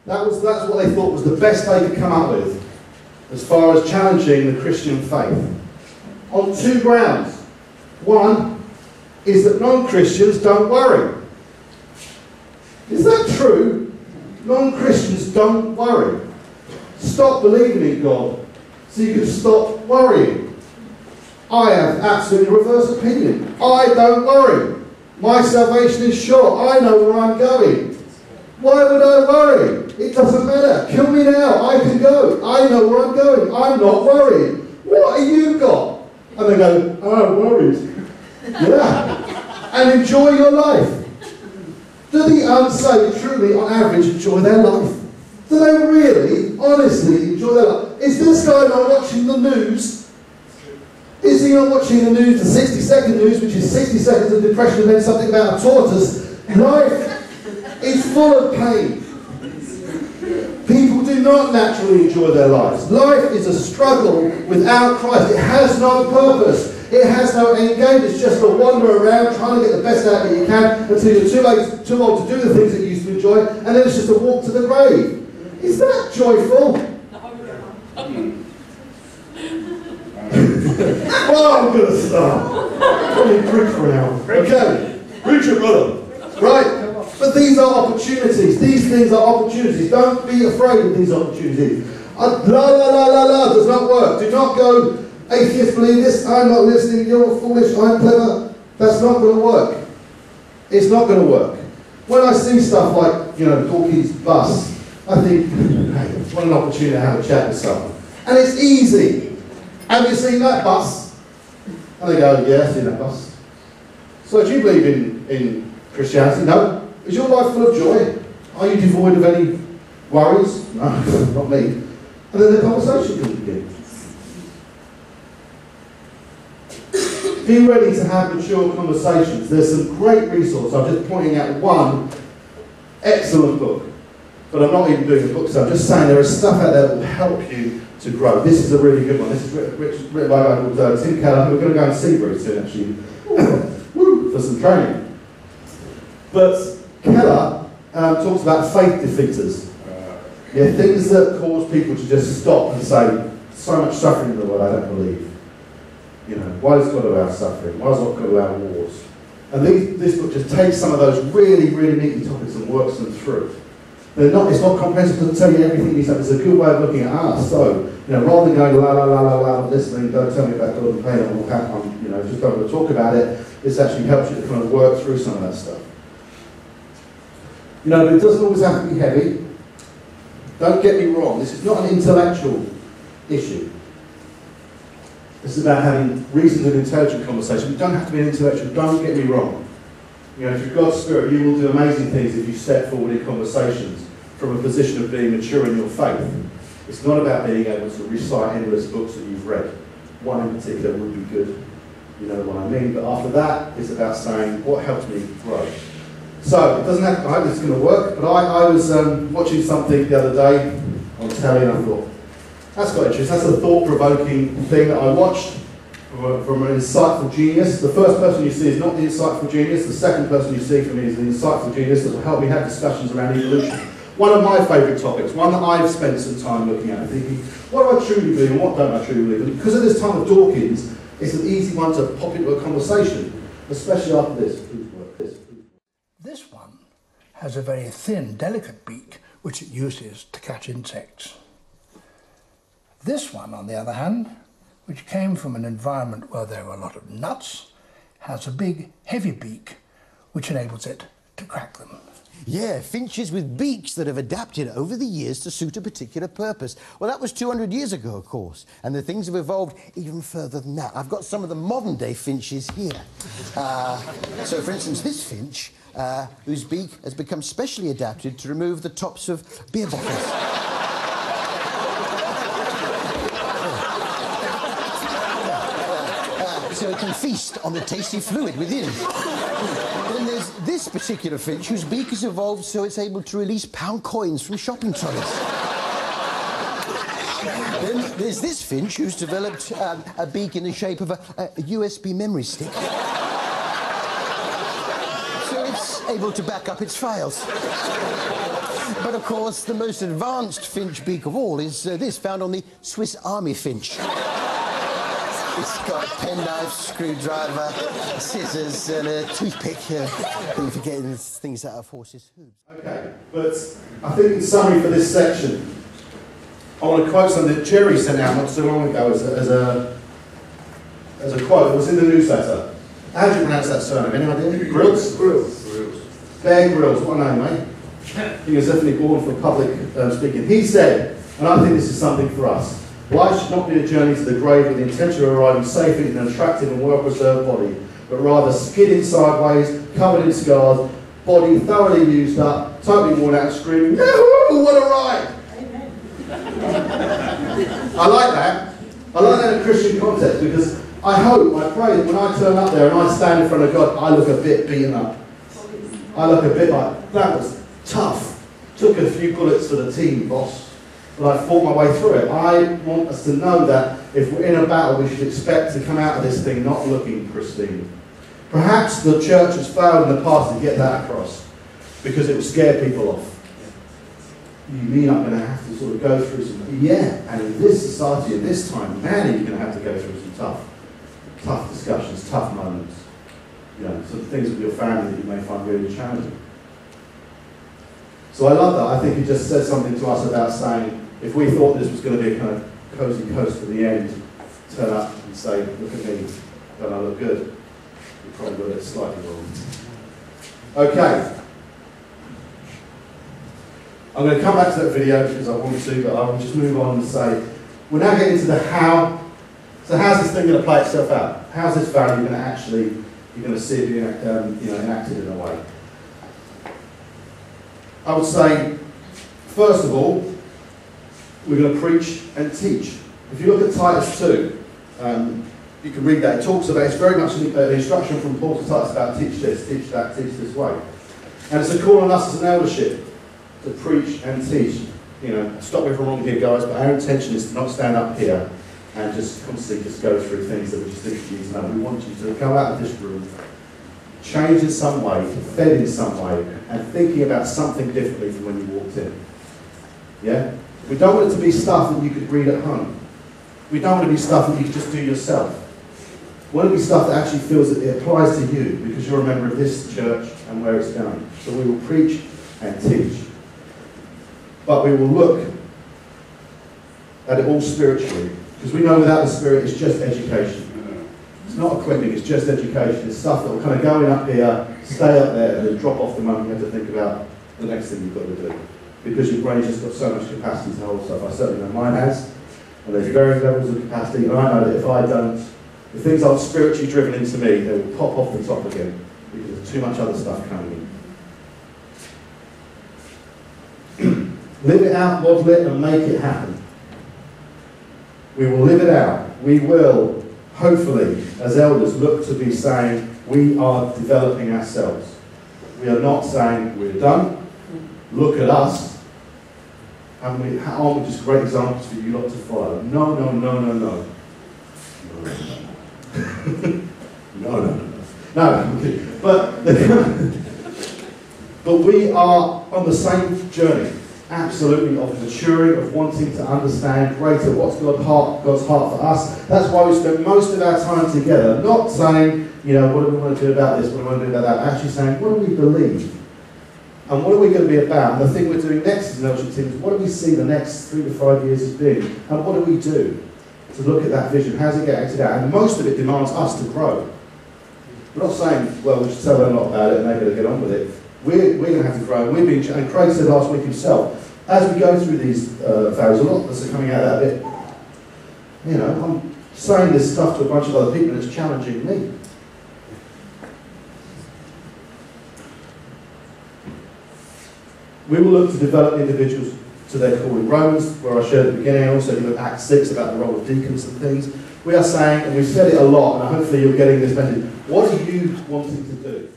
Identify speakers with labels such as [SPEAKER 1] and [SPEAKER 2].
[SPEAKER 1] That's what they thought was the best they could come up with as far as challenging the Christian faith. On two grounds. One is that non-Christians don't worry. Is that true? Non-Christians don't worry. Stop believing in God so you can stop worrying. I have absolutely reverse opinion. I don't worry. My salvation is sure. I know where I'm going. Why would I worry? It doesn't matter. Kill me now. I can go. I know where I'm going. I'm not worried. What have you got? And they go, oh, worries. Yeah. And enjoy your life. Do the unsaved truly, on average, enjoy their life? Do they really, honestly enjoy their life? Is this guy not watching the news? Is he not watching the news, the 60-second news, which is 60 seconds of depression and then something about a tortoise? Life is full of pain. People do not naturally enjoy their lives. Life is a struggle without Christ. It has no purpose. It has no end game. It's just a wander around trying to get the best out of it you can until you're too old to do the things that you used to enjoy, and then it's just a walk to the grave. Is that joyful? Well, I'm going to start. Probably preach for an hour. Okay, preach it, brother. Right? But these are opportunities. These things are opportunities. Don't be afraid of these opportunities. La la la la la does not work. Do not go, atheists believe this, I'm not listening, you're foolish, I'm clever. That's not going to work. It's not going to work. When I see stuff like, you know, Dorky's bus, I think, hey, what an opportunity to have a chat with someone. And it's easy. Have you seen that bus? And they go, yeah, I've seen that bus. So do you believe in Christianity? No. Is your life full of joy? Are you devoid of any worries? No, not me. And then the conversation can begin. Be ready to have mature conversations. There's some great resources. I'm just pointing out one excellent book. But I'm not even doing a book, so I'm just saying there is stuff out there that will help you to grow. This is a really good one. This is written by a guy called Tim Keller, who we're going to go and see very soon, actually, for some training. But Keller talks about faith defeaters. Yeah, things that cause people to just stop and say, so much suffering in the world, I don't believe. You know, why does God allow suffering? Why does God allow wars? And this book just takes some of those really, really meaty topics and works them through. It's not comprehensive, it doesn't tell you everything you need to. It's a good way of looking at, so, you know, rather than going la la la la la, listening, don't tell me about God and pain, I'm, you know, just don't want to talk about it. This actually helps you to kind of work through some of that stuff. You know, but it doesn't always have to be heavy. Don't get me wrong, this is not an intellectual issue. This is about having reasoned and intelligent conversation. You don't have to be an intellectual, don't get me wrong. You know, if you've got spirit, you will do amazing things if you step forward in conversations from a position of being mature in your faith. It's not about being able to recite endless books that you've read. One in particular would be good, you know what I mean, but after that, it's about saying, what helps me grow? So, it doesn't have to, I hope it's going to work, but I was watching something the other day on telly and I thought, that's quite interesting, that's a thought-provoking thing that I watched from an insightful genius. The first person you see is not the insightful genius, the second person you see from me is the insightful genius that will help me have discussions around evolution. One of my favourite topics, one that I've spent some time looking at, thinking, what do I truly believe and what don't I truly believe? And because of this time of Dawkins, it's an easy one to pop into a conversation, especially after this.
[SPEAKER 2] This one has a very thin, delicate beak, which it uses to catch insects. This one, on the other hand, which came from an environment where there were a lot of nuts, has a big, heavy beak, which enables it to crack them.
[SPEAKER 3] Yeah, finches with beaks that have adapted over the years to suit a particular purpose. Well, that was 200 years ago, of course, and the things have evolved even further than that. I've got some of the modern-day finches here. So, for instance, this finch, whose beak has become specially adapted to remove the tops of beer bottles. So it can feast on the tasty fluid within. Then there's this particular finch whose beak has evolved so it's able to release pound coins from shopping trolleys. Then there's this finch who's developed a beak in the shape of a USB memory stick. So able to back up its files. But of course, the most advanced finch beak of all is this, found on the Swiss Army finch. It's got a penknife, screwdriver, scissors, and a toothpick. Don't forget things out of horses' hooves.
[SPEAKER 1] Okay, but I think in summary for this section, I want to quote something that Jerry sent out not so long ago as a quote. It was in the newsletter. How do you pronounce that surname? Any idea? Grills? Grills. Bear Grylls, what a name, mate? He was definitely born for public speaking. He said, and I think this is something for us, life should not be a journey to the grave with the intention of arriving safely in an attractive and well-preserved body, but rather skidding sideways, covered in scars, body thoroughly used up, totally worn out, screaming, "Yahoo! What a ride!" Amen. I like that. I like that in a Christian context, because I hope, I pray that when I turn up there and I stand in front of God, I look a bit beaten up. I look a bit like, that was tough. Took a few bullets for the team, boss. But I fought my way through it. I want us to know that if we're in a battle, we should expect to come out of this thing not looking pristine. Perhaps the church has failed in the past to get that across, because it would scare people off. You mean I'm going to have to sort of go through some... Yeah, and in this society, at this time, man, you're going to have to go through some tough discussions, tough moments. You know, some things with your family that you may find really challenging. So I love that. I think it just said something to us about saying, if we thought this was going to be a kind of cosy coast to the end, turn up and say, look at me, don't I look good? We probably got it slightly wrong. Okay. I'm going to come back to that video because I want to, but I will just move on and say, we're now getting to the how. So how's this thing going to play itself out? How's this value going to actually, you're going to see it being enacted in a way? I would say, first of all, we're going to preach and teach. If you look at Titus 2, you can read that. It talks about, it's very much an instruction from Paul to Titus about teach this, teach that, teach this way. And it's a call on us as an eldership to preach and teach. You know, stop me if I'm wrong here, guys, but our intention is to not stand up here and just constantly just go through things that we just think you need to know. We want you to come out of this room, changed in some way, fed in some way, and thinking about something differently from when you walked in. Yeah? We don't want it to be stuff that you could read at home. We don't want it to be stuff that you could just do yourself. We want it to be stuff that actually feels that it applies to you, because you're a member of this church and where it's going. So we will preach and teach. But we will look at it all spiritually, because we know without the Spirit it's just education. It's not equipping, it's just education. It's stuff that will kind of go in up here, stay up there, and then drop off the moment you have to think about the next thing you've got to do. Because your brain's just got so much capacity to hold stuff. I certainly know mine has. And there's various levels of capacity, and I know that if I don't, if things aren't spiritually driven into me, they will pop off the top again, because there's too much other stuff coming in. Live it out, model it, and make it happen. We will live it out. We will, hopefully, as elders, look to be saying, we are developing ourselves. We are not saying, we're done, look at us, and aren't we just great examples for you lot to follow? No, no, no, no, no. No, no, no. No, I'm kidding. But we are on the same journey. Absolutely, of maturing, of wanting to understand greater what's God's heart for us. That's why we spend most of our time together, not saying, you know, what do we want to do about this, what do we want to do about that, actually saying, what do we believe? And what are we going to be about? And the thing we're doing next as an eldership team is, what do we see the next 3 to 5 years as being? And what do we do to look at that vision? How does it get acted out? And most of it demands us to grow. We're not saying, well, we should tell them a lot about it and they're going to get on with it. We're going to have to grow. And Craig said last week himself, as we go through these values, a lot of us are coming out of that bit, you know, I'm saying this stuff to a bunch of other people and it's challenging me. We will look to develop individuals to their calling. Romans, where I shared at the beginning, and also look at Acts 6 about the role of deacons and things. We are saying, and we've said it a lot, and hopefully you're getting this message, what are you wanting to do?